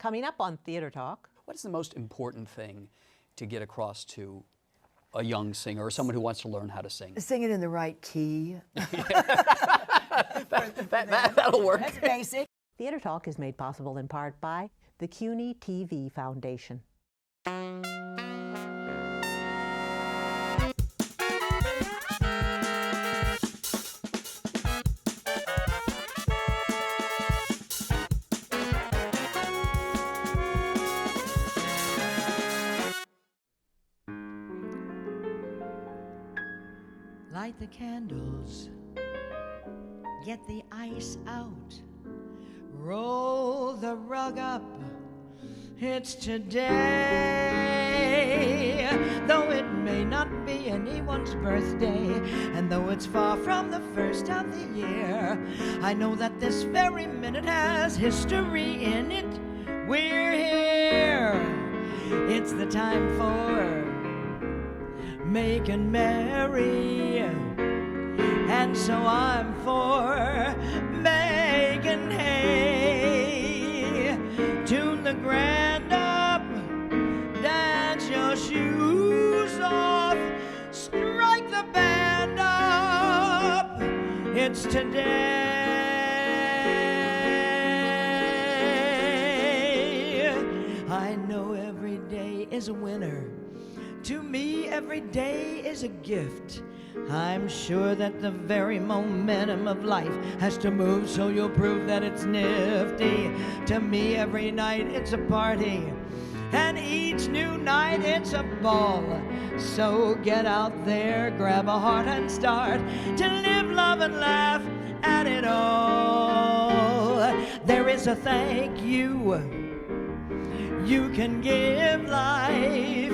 Coming up on Theater Talk. What is the most important thing to get across to a young singer or someone who wants to learn how to sing? Sing it in the right key. That'll work. That's basic. Theater Talk is made possible in part by the CUNY TV Foundation. Light the candles, get the ice out, roll the rug up, it's today. Though it may not be anyone's birthday, and though it's far from the first of the year, I know that this very minute has history in it. We're here, it's the time for making merry, and so I'm for making hay. Tune the grand up, dance your shoes off, strike the band up, it's today. I know every day is a winner. To me, every day is a gift. I'm sure that the very momentum of life has to move, so you'll prove that it's nifty. To me, every night it's a party, and each new night it's a ball. So get out there, grab a heart and start to live, love, and laugh at it all. There is a thank you you can give life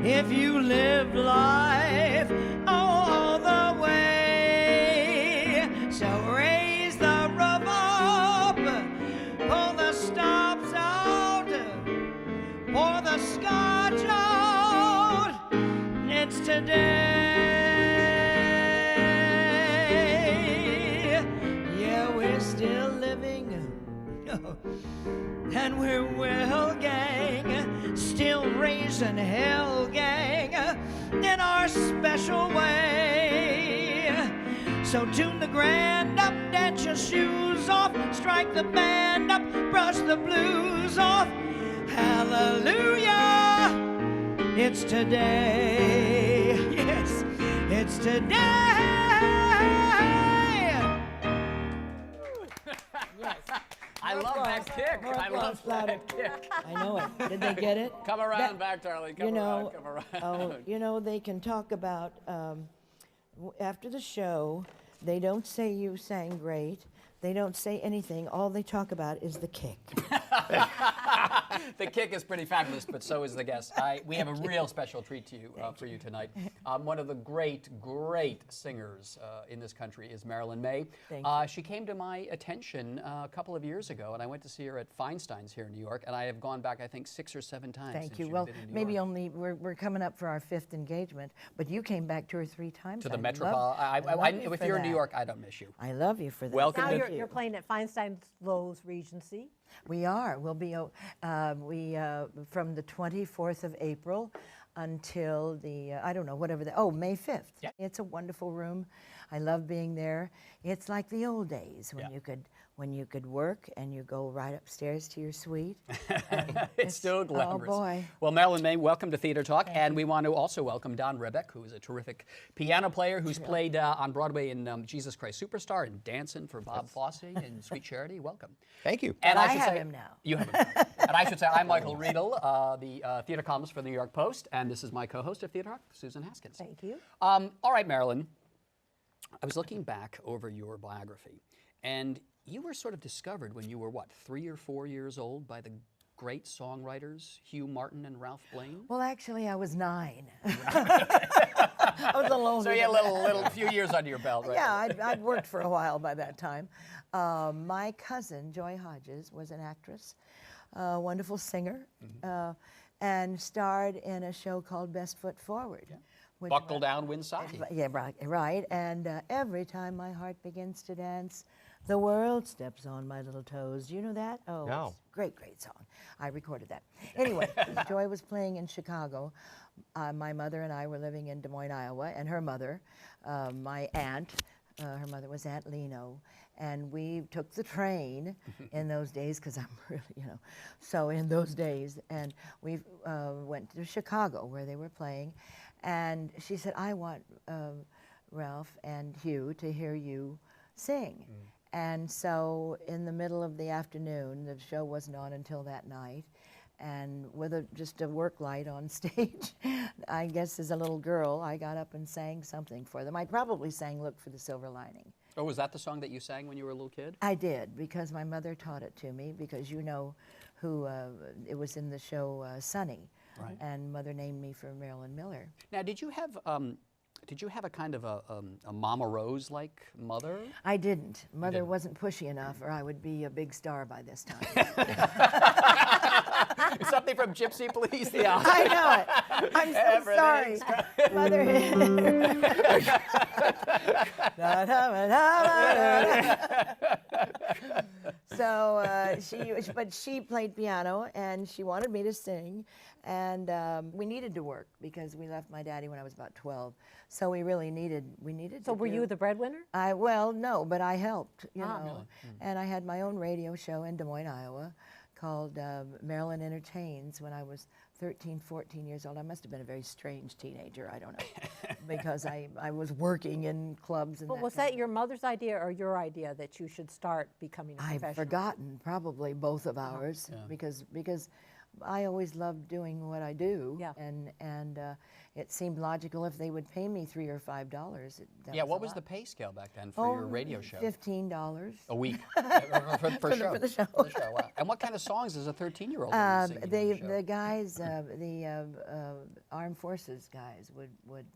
if you live life all the way. So raise the roof up, pull the stops out, pour the scotch out, it's today. Yeah, we're still living, and we're well, gang, still raising hell, gang, in our special way. So tune the grand up, dance your shoes off, strike the band up, brush the blues off. Hallelujah, it's today. Yes, it's today. I love that kick. I love that kick. I know it. Did they get it? Come around back, darling. Come around. Come around. Oh, you know, they can talk about, after the show, they don't say you sang great. They don't say anything. All they talk about is the kick. The kick is pretty fabulous, but so is the guest. We have a real special treat to you, for you tonight. One of the great singers in this country is Marilyn Maye. She came to my attention a couple of years ago, and I went to see her at Feinstein's here in New York, and I have gone back, I think, 6 or 7 times. Thank you. Well, maybe only, we're coming up for our 5th engagement, but you came back 2 or 3 times. To the Metropole. If you're in New York, I don't miss you. I love you for that. Welcome. Now you're playing at Feinstein's Lowe's Regency. We are. We'll be from the 24th of April until the, I don't know, whatever May 5th. Yeah. It's a wonderful room. I love being there. It's like the old days when you could work and you go right upstairs to your suite. It's still glamorous. Oh, boy. Well, Marilyn Maye, welcome to Theater Talk. And we want to also welcome Don Rebic, who is a terrific piano player who's played on Broadway in Jesus Christ Superstar and Dancing for Bob Fosse and Sweet Charity. Welcome. Thank you. And I have him now. You have him. And I should say, I'm Michael Riedel, the theater columnist for the New York Post, and this is my co-host of Theater Talk, Susan Haskins. Thank you. All right, Marilyn. I was looking back over your biography, and you were sort of discovered when you were, what, 3 or 4 years old by the great songwriters Hugh Martin and Ralph Blaine? Well, actually, I was 9. I was a little older. So you had a few years under your belt, right? Yeah, I'd worked for a while by that time. My cousin, Joy Hodges, was an actress, a wonderful singer, and starred in a show called Best Foot Forward. Yeah. which Buckle down, win side. Yeah, right. And every time my heart begins to dance, the world steps on my little toes. Do you know that? Oh, No. it's Great, great song. I recorded that. Anyway, Joy was playing in Chicago. My mother and I were living in Des Moines, Iowa, and her mother, my aunt, her mother was Aunt Leno, and we took the train in those days, because I'm really, so in those days, and we went to Chicago where they were playing, and she said, I want Ralph and Hugh to hear you sing. And so in the middle of the afternoon, the show wasn't on until that night, and with just a work light on stage, I guess as a little girl, I got up and sang something for them. I probably sang Look for the Silver Lining. Oh, was that the song that you sang when you were a little kid? I did, because my mother taught it to me, because you know who, it was in the show Sunny, Right. and Mother named me for Marilyn Miller. Now, did you have a kind of a Mama Rose-like mother? I didn't. Mother wasn't pushy enough, or I would be a big star by this time. Something from Gypsy, please? Yeah. I know it. I'm so sorry. Mother. So but she played piano, and she wanted me to sing, and we needed to work because we left my daddy when I was about 12. So we really needed. So were you the breadwinner? Well, no, but I helped. You know, really? and I had my own radio show in Des Moines, Iowa, called Marilyn Entertains when I was 13, 14 years old. I must have been a very strange teenager, I don't know, because I was working in clubs and But was that your mother's idea or your idea that you should start becoming a professional? I've forgotten, probably both of ours, because I always loved doing what I do, and it seemed logical if they would pay me $3 or $5. Yeah, what was the pay scale back then for your radio show? $15 a week for the show. Wow. And what kind of songs is a 13-year-old singing? The guys, the armed forces guys would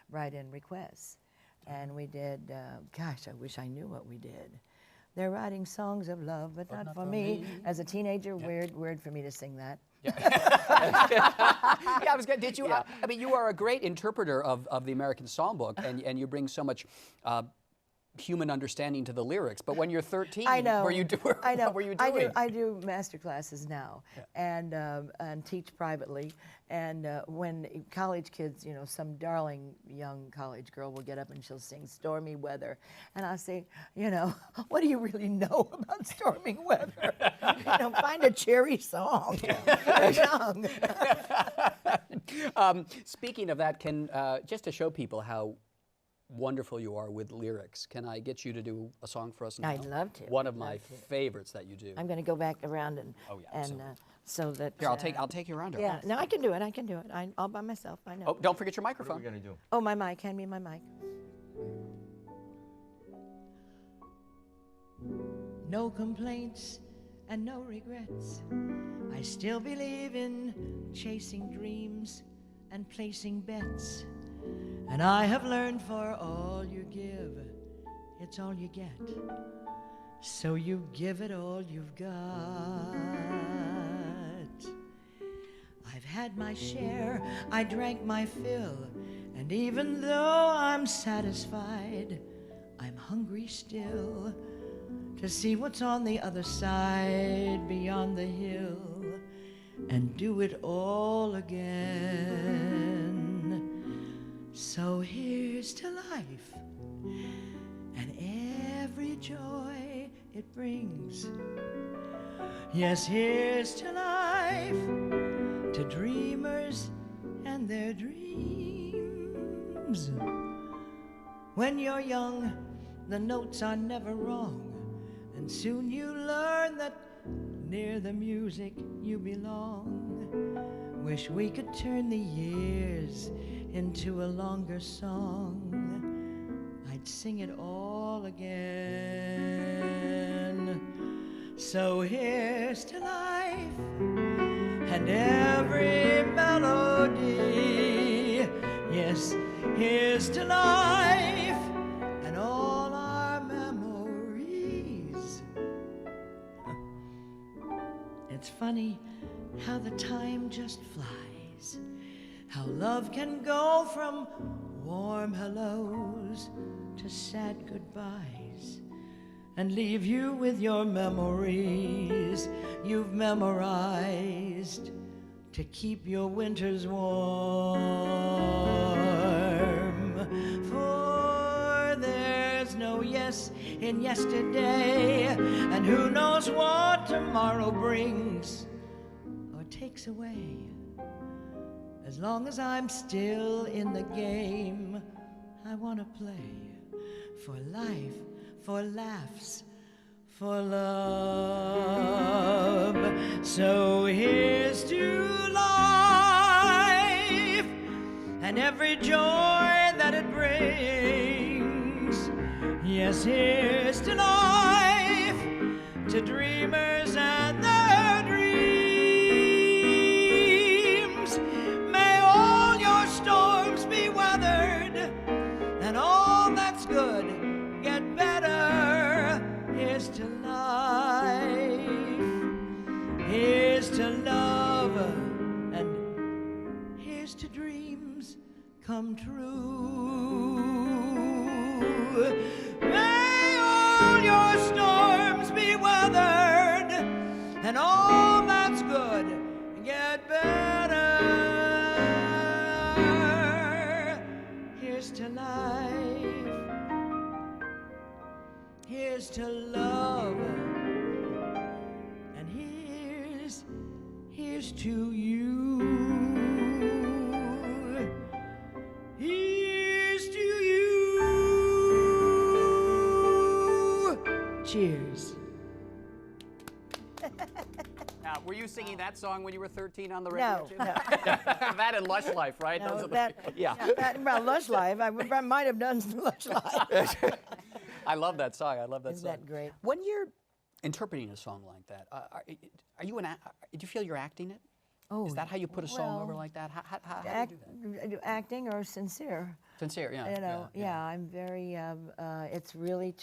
write in requests, and we did. Gosh, I wish I knew what we did. They're writing songs of love, but not for me. As a teenager, weird for me to sing that. Yeah, I was good. Did you? I mean, you are a great interpreter of the American Songbook, and you bring so much human understanding to the lyrics. But when you're 13, I know. What were you doing? I do master classes now, and teach privately. And when college kids, some darling young college girl will get up and she'll sing Stormy Weather, and I'll say, what do you really know about stormy weather? Find a cheery song. You're young. Speaking of that, just to show people how wonderful you are with lyrics, can I get you to do a song for us now? I'd love to. One of my favorites that you do. I'm going to go back around and so that. Here, I'll take you around. Yeah, no, I can do it. I'm all by myself. I know. Oh, don't forget your microphone. What are we going to do? Oh, my mic. Hand me my mic. No complaints and no regrets. I still believe in chasing dreams and placing bets. And I have learned for all you give, it's all you get. So you give it all you've got. I've had my share, I drank my fill, and even though I'm satisfied, I'm hungry still to see what's on the other side, beyond the hill, and do it all again. So here's to life and every joy it brings. Yes, here's to life, to dreamers and their dreams. When you're young, the notes are never wrong, and soon you learn that near the music you belong. Wish we could turn the years into a longer song. I'd sing it all again. So here's to life and every melody. Yes, here's to life and all our memories. It's funny how the time just flies, how love can go from warm hellos to sad goodbyes. and leave you with your memories you've memorized to keep your winters warm. For there's no yes in yesterday, and who knows what tomorrow brings or takes away. As long as I'm still in the game, I want to play for life, for laughs, for love. So here's to life and every joy that it brings. Yes, here's to life, to dreamers and their dreams. May all your storms be weathered and all that's good get better. Here's to life, here's to love, and here's to dreams come true. May all your storms be weathered and all that's good get better. Here's to life, here's to love, and here's to you. Here's to you. Cheers. Now, were you singing that song when you were 13 on the radio? No, too? no. That and Lush Life, right? No, Those are that, yeah. well, Lush Life, I might have done Lush Life. I love that song. I love that Isn't song. that great? When you're interpreting a song like that, are you do you feel you're acting it? Oh, Is that how you put a song over well, like that? How do you do that? acting or sincere. Sincere, yeah. You know, yeah, I'm very, it's really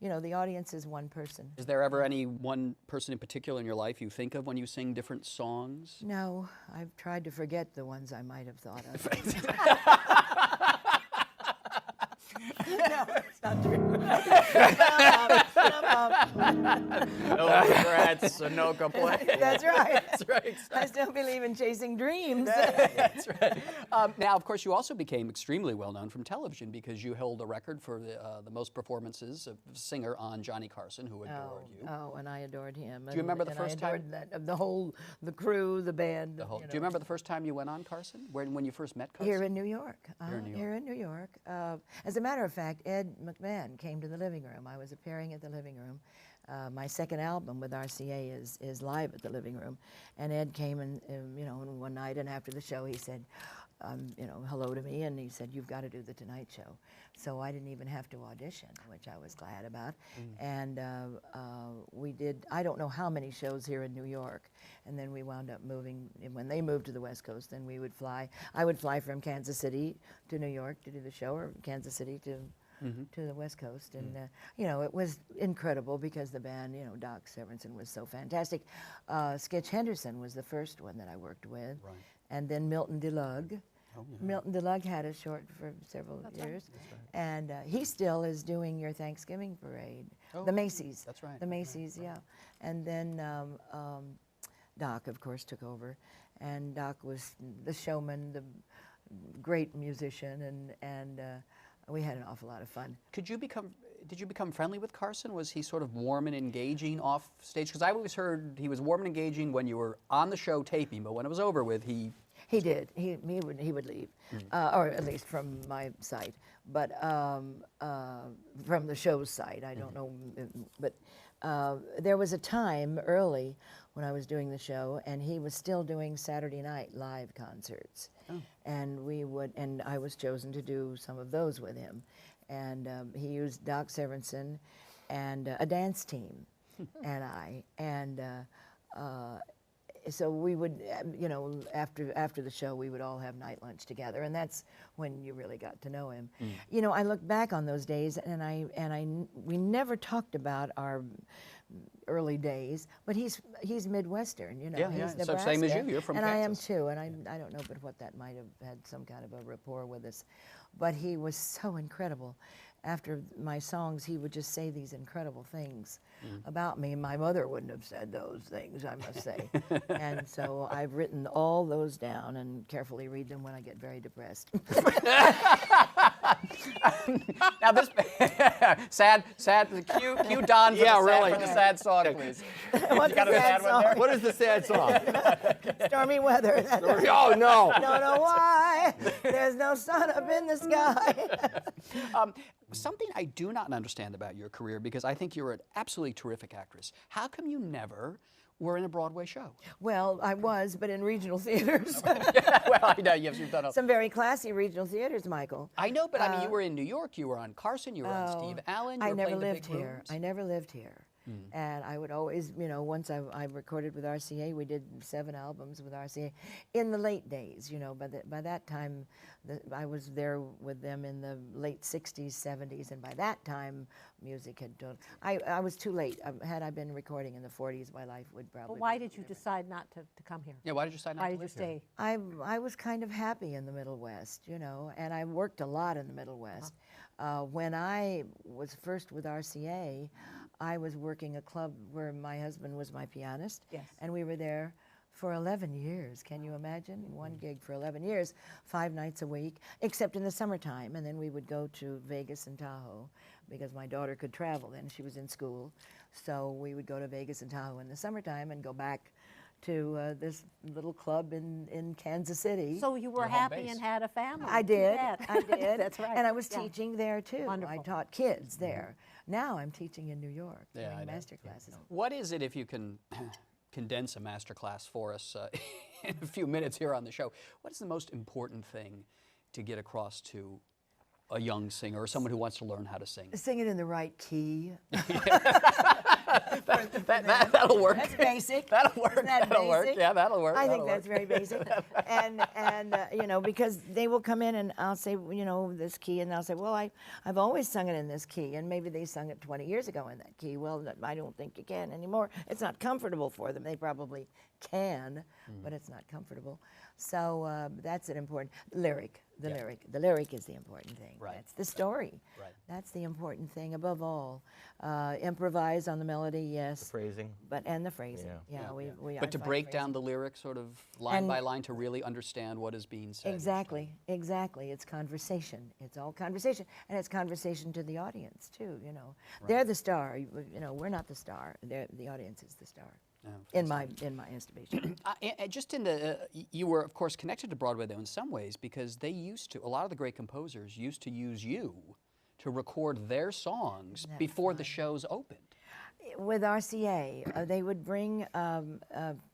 the audience is one person. Is there ever any one person in particular in your life you think of when you sing different songs? No, I've tried to forget the ones I might have thought of. No, it's not true. No regrets, no complaints. That's right. That's right. I still believe in chasing dreams. That's right. Now, of course, you also became extremely well known from television because you held a record for the most performances of a singer on Johnny Carson, who adored you. Oh, and I adored him. Do you remember the first time? I adored the crew, the band. Do you remember the first time you went on Carson? When you first met Carson? Here in New York. Here in New York. Here in New York. As a matter of fact, Ed McMahon came to the living room. I was appearing at the living room. My second album with RCA is live at the living room, and Ed came and one night, and after the show he said, hello to me, and he said, "You've got to do the Tonight Show." So I didn't even have to audition, which I was glad about. And we did, I don't know how many shows here in New York, and then we wound up moving. When they moved to the West Coast, then we would fly. I would fly from Kansas City to New York to do the show, or Kansas City to the West Coast, and it was incredible because the band, Doc Severinsen was so fantastic. Sketch Henderson was the first one that I worked with, Right. and then Milton DeLugg. Oh, yeah. Milton DeLugg had a short for several years, and he still is doing your Thanksgiving parade, the Macy's. That's right. The Macy's, yeah. And then Doc, of course, took over, and Doc was the showman, the great musician, and we had an awful lot of fun. Did you become friendly with Carson? Was he sort of warm and engaging off stage? Because I always heard he was warm and engaging when you were on the show taping, but when it was over with, he did. He would leave, or at least from my side. But from the show's side, I don't know. But there was a time early when I was doing the show, and he was still doing Saturday night live concerts. And I was chosen to do some of those with him. And he used Doc Severinsen and a dance team, and I. And so we would, after the show, we would all have night lunch together, and that's when you really got to know him. I look back on those days, and we never talked about our early days, but he's Midwestern, he's Nebraska. So same as you. You're from Kansas. And I am too, and I don't know but what that might have had some kind of a rapport with us. But he was so incredible. after my songs, he would just say these incredible things about me. My mother wouldn't have said those things, I must say. And so I've written all those down and carefully read them when I get very depressed. Now this sad. Cue Don for, for the sad song, please. What's You got the a sad sad one there? song? What is the sad song? Stormy weather. Oh, no. Don't know why there's no sun up in the sky. Something I do not understand about your career, because I think you're an absolutely terrific actress. How come you never were in a Broadway show? Well, I was, but in regional theaters. Well, I know you've done Some very classy regional theaters, Michael. I know, but I mean, you were in New York. You were on Carson. You were on Steve Allen. You I were never playing the lived big here. rooms. I never lived here. And I would always, you know, once I recorded with RCA, we did 7 albums with RCA in the late days, you know. By that time, I was there with them in the late 60s, 70s, and by that time, music had done. I was too late. Had I been recording in the 40s, my life would probably. Well, why did you decide not to come here? Yeah, why did you decide not Why to did you live here? stay? I was kind of happy in the Middle West, you know, and I worked a lot in the Middle West. When I was first with RCA, I was working a club where my husband was my pianist, Yes. and we were there for 11 years. Can you imagine? One gig for 11 years, 5 nights a week, except in the summertime, and then we would go to Vegas and Tahoe because my daughter could travel then. She was in school, so we would go to Vegas and Tahoe in the summertime and go back to this little club in Kansas City. So you were Your home happy base. and had a family. I did. Yes. I did. That's right. And I was Yeah. teaching there too. I Wonderful. taught kids there. Now I'm teaching in New York, Yeah, I doing know. master classes. What is it, if you can condense a master class for us in a few minutes here on the show, what is the most important thing to get across to a young singer or someone who wants to learn how to sing? Sing it in the right key. That'll work. That's basic. That'll work. Isn't that That'll work. basic? Yeah, that'll work. I That'll think that's work. very basic. And you know, because they will come in and I'll say, you know, this key, and they'll say, well, I've always sung it in this key, and maybe they sung it 20 years ago in that key. Well, I don't think you can anymore. It's not comfortable for them. They probably can, but it's not comfortable. So that's an important lyric. The lyric is the important thing. Right. That's the story. Right. That's the important thing above all. Improvise on the melody, yes. Phrasing. And the phrasing. Yeah. Yeah, we But to I find break down phrasing. the lyrics sort of line And- by line to really understand what is being said. Exactly. It's conversation. It's all conversation, and it's conversation to the audience too. You know, they're the star. You know, we're not the star. The audience is the star. Yeah, In my estimation. and just in the, you were of course connected to Broadway though in some ways, because they used to, a lot of the great composers used to use you to record their songs Isn't that before the fun? shows opened. With RCA, they would bring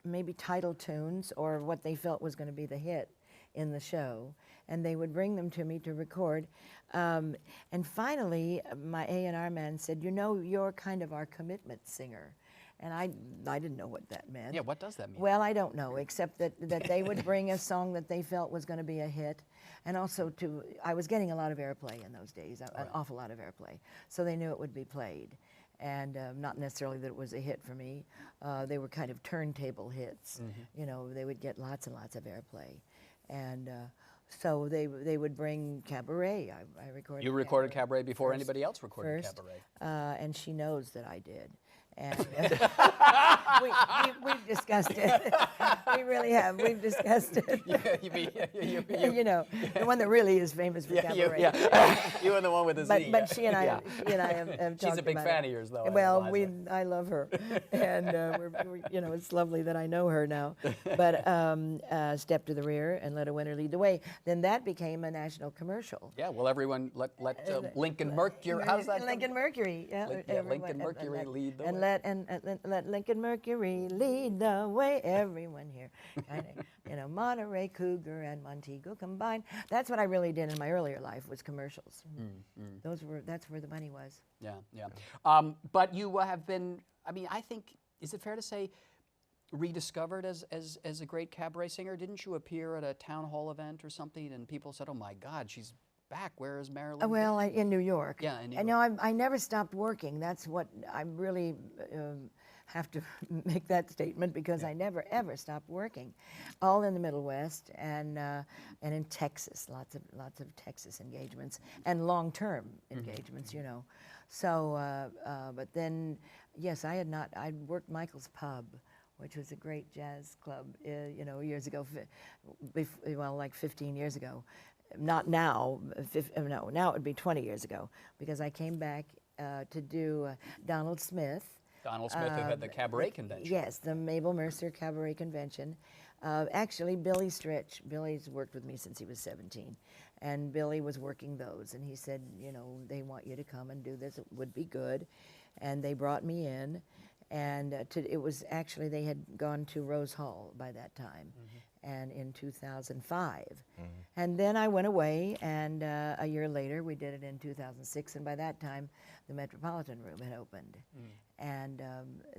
maybe title tunes or what they felt was going to be the hit in the show, and they would bring them to me to record. And finally, my A&R man said, you know, you're kind of our commitment singer. And I didn't know what that meant. Yeah, what does that mean? Well, I don't know, except that they would bring a song that they felt was going to be a hit. And also I was getting a lot of airplay in those days, an awful lot of airplay. So they knew it would be played. And not necessarily that it was a hit for me. They were kind of turntable hits. You know, they would get lots and lots of airplay. And so they would bring Cabaret. I recorded You recorded Cabaret Cabaret before first- anybody else recorded first, Cabaret. and she knows that I did. And we've discussed it. We really have. We've discussed it. You know, the one that really is famous for Cabaret. You and the one with the Z. But she and I have talked She's a big about fan it. of yours, though. I Well, realize I love her, and you know, it's lovely that I know her now. But Step to the Rear and Let a Winner Lead the Way. Then that became a national commercial. Yeah, well, everyone let Lincoln Mercury. How does that? Lincoln Mercury. Yeah, Lincoln Mercury lead the way. Let Lincoln Mercury lead the way. Everyone here, kind of, you know, Monterey Cougar and Montego combined. That's what I really did in my earlier life was commercials. That's where the money was. Yeah. But you have been. I mean, I think, is it fair to say, rediscovered as a great cabaret singer? Didn't you appear at a town hall event or something, and people said, "Oh my God, she's back. Where is Marilyn? Well, in New York. Yeah, in New And York. no, I never stopped working. That's what I really have to make that statement, because I never ever stopped working, all in the Middle West and in Texas, lots of Texas engagements and long-term engagements, you know. So, but then, yes, I'd worked Michael's Pub, which was a great jazz club, you know, years ago, well, like 15 years ago. Not now, no, now it would be 20 years ago, because I came back to do Donald Smith. Donald Smith, who had the cabaret convention. Yes, the Mabel Mercer Cabaret Convention. Actually, Billy Stritch, Billy's worked with me since he was 17, and Billy was working those, and he said, you know, they want you to come and do this, it would be good. And they brought me in, and it was actually, they had gone to Rose Hall by that time, and in 2005. And then I went away, and a year later, we did it in 2006, and by that time, the Metropolitan Room had opened. And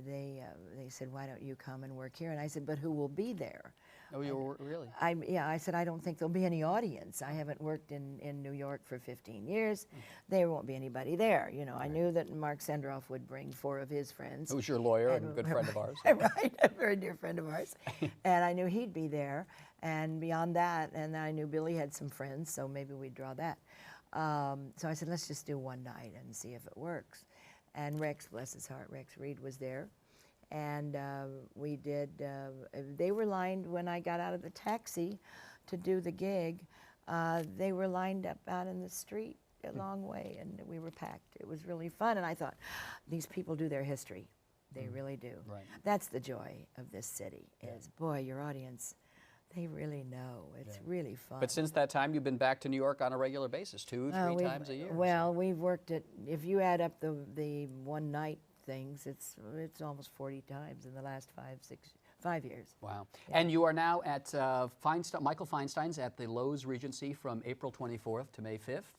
they said, why don't you come and work here? And I said, but who will be there? Oh, you were really? I said, I don't think there'll be any audience. I haven't worked in New York for 15 years. There won't be anybody there. You know, I knew that Mark Sendroff would bring 4 of his friends. Who's your lawyer and a good friend of ours. Right, a very dear friend of ours. And I knew he'd be there. And beyond that, and I knew Billy had some friends, so maybe we'd draw that. So I said, let's just do one night and see if it works. And Rex, bless his heart, Rex Reed was there. And we did, they were lined when I got out of the taxi to do the gig. They were lined up out in the street a long way, and we were packed. It was really fun, and I thought, these people do their history. They really do. Right. That's the joy of this city, is, boy, your audience, they really know. It's really fun. But since that time, you've been back to New York on a regular basis, 2, 3 times a year. Well, we've worked it, if you add up the one night things, it's almost 40 times in the last 5 years. Wow. Yeah. And you are now at Michael Feinstein's at the Lowe's Regency from April 24th to May 5th.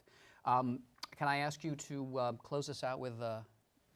Can I ask you to close us out with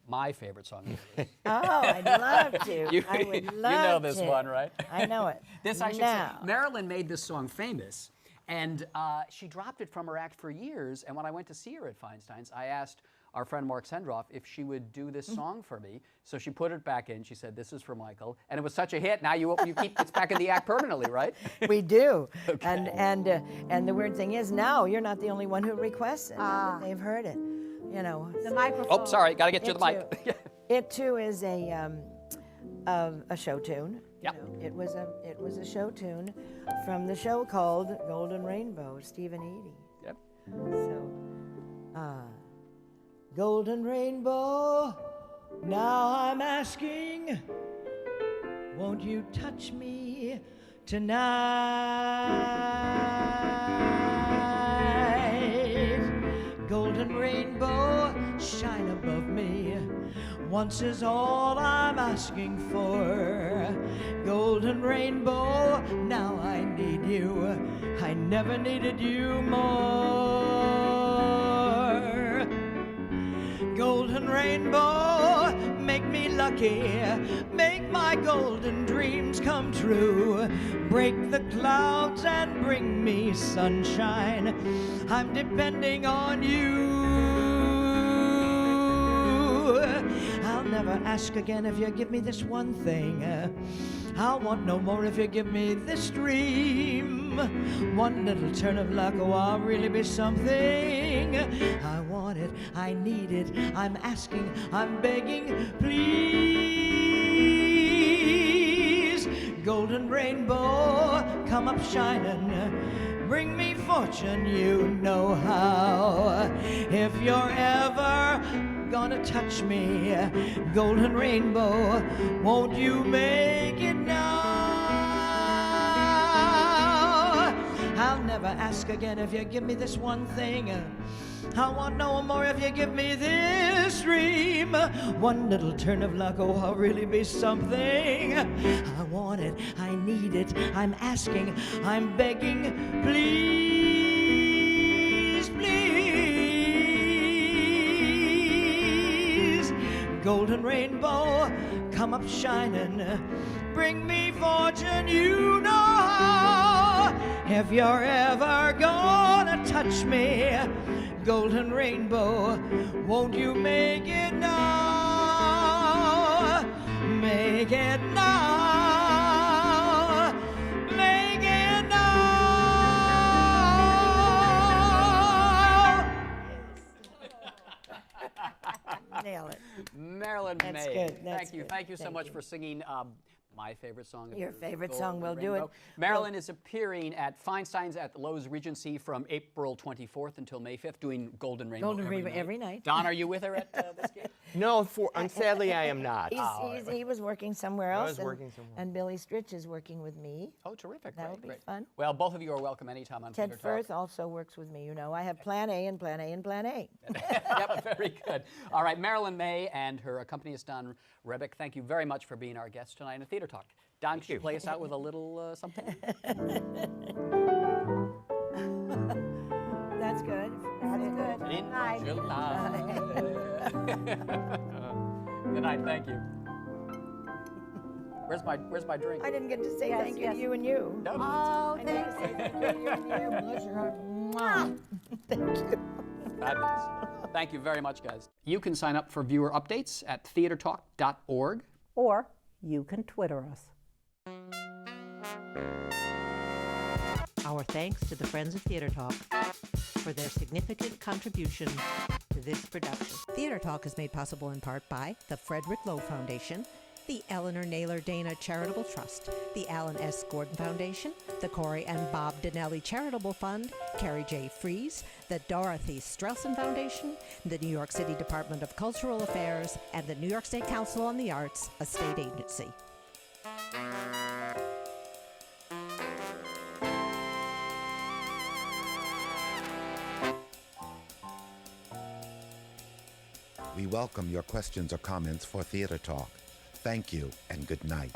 my favorite song? Oh, I'd love to. I would love to. You know this one, right? I know it. This, I should say, Marilyn made this song famous, and she dropped it from her act for years, and when I went to see her at Feinstein's, I asked our friend Mark Sendroff if she would do this song for me. So she put it back in. She said, this is for Michael. And it was such a hit. Now you keep it back in the act permanently, right? We do. Okay. And the weird thing is, now you're not the only one who requests it. They've heard it. You know. The microphone. Oh, sorry. Got to get you the mic. It too is a show tune. Yep. You know, it was a show tune from the show called Golden Rainbow, Stephen Eady. Yep. So, Golden Rainbow, now I'm asking, won't you touch me tonight? Golden Rainbow, shine above me. Once is all I'm asking for. Golden Rainbow, now I need you. I never needed you more. Golden Rainbow, make me lucky. Make my golden dreams come true. Break the clouds and bring me sunshine. I'm depending on you. I'll never ask again if you give me this one thing. I'll want no more if you give me this dream. One little turn of luck, oh, I'll really be something. I want it, I need it, I'm asking, I'm begging, please. Golden Rainbow, come up shining. Bring me fortune, you know how. If you're ever gonna touch me, Golden Rainbow, won't you make it now? I'll never ask again if you give me this one thing. I want no more if you give me this dream. One little turn of luck, oh, I'll really be something. I want it, I need it, I'm asking, I'm begging, please, please. Golden Rainbow, come up shining, bring me fortune, you know how. If you're ever gonna touch touch me. Golden rainbow, won't you make it now? Make it now. Make it now. Nail it. Marilyn That's Maye. good. That's Thank you. good. Thank you so Thank much you. for singing my favorite song. Of Your yours, favorite Golden song, we'll do Rainbow. it. Marilyn is appearing at Feinstein's at Lowe's Regency from April 24th until May 5th, doing Golden Rainbow Golden Rainbow every night. Don, are you with her at this game? No, sadly I am not. He was working somewhere else. was working somewhere. And Billy Stritch is working with me. Oh, terrific. That Great, would be great. fun. Well, both of you are welcome anytime on Ted Theater Firth Talk. also works with me. You know, I have Plan A and Plan A and Plan A. Yep, very good. All right, Marilyn Maye and her accompanist Don Rebic, thank you very much for being our guest tonight in Theater Talk. Don, could you play us out with a little something? That's good. That's good. In July. Good night, thank you. Where's my drink? I didn't get to say thank you to you and you. No, I need to say thank you to you and you. Bless your heart. Mwah. Thank you. fabulous. Thank you very much, guys. You can sign up for viewer updates at theatertalk.org. Or you can Twitter us. Our thanks to the Friends of Theater Talk for their significant contribution to this production. Theater Talk is made possible in part by the Frederick Lowe Foundation, the Eleanor Naylor Dana Charitable Trust, the Alan S. Gordon Foundation, the Corey and Bob Donnelly Charitable Fund, Carrie J. Fries, the Dorothy Strelson Foundation, the New York City Department of Cultural Affairs, and the New York State Council on the Arts, a state agency. We welcome your questions or comments for Theater Talk. Thank you and good night.